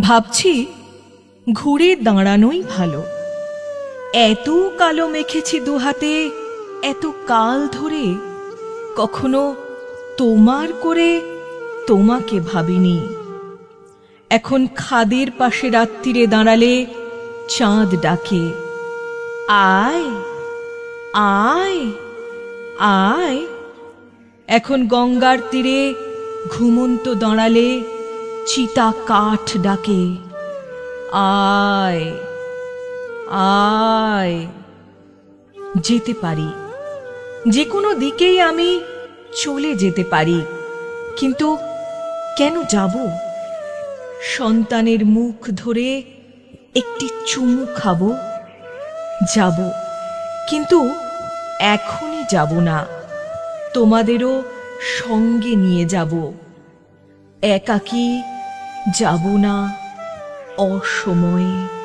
ভাবছি ঘুরে দাঁড়ানোই ভালো। এত কালো মেখেছি দুহাতে, এত কাল ধরে, কখনো তোমার করে তোমাকে ভাবিনি। এখন খাদের পাশে রাত্রিরে দাঁড়ালে চাঁদ ডাকে, আয় আয় আয়। এখন গঙ্গার তীরে ঘুমন্ত দাঁড়ালে চিতা কাঠ ডাকে, আয় আয়। যেতে পারি, যে কোনো দিকেই আমি চলে যেতে পারি, কিন্তু কেন যাব? সন্তানের মুখ ধরে একটি চুমু খাবো, যাব, কিন্তু এখনই যাব না। তোমাদেরও সঙ্গে নিয়ে যাব। একাকী যাব না অসময়ে।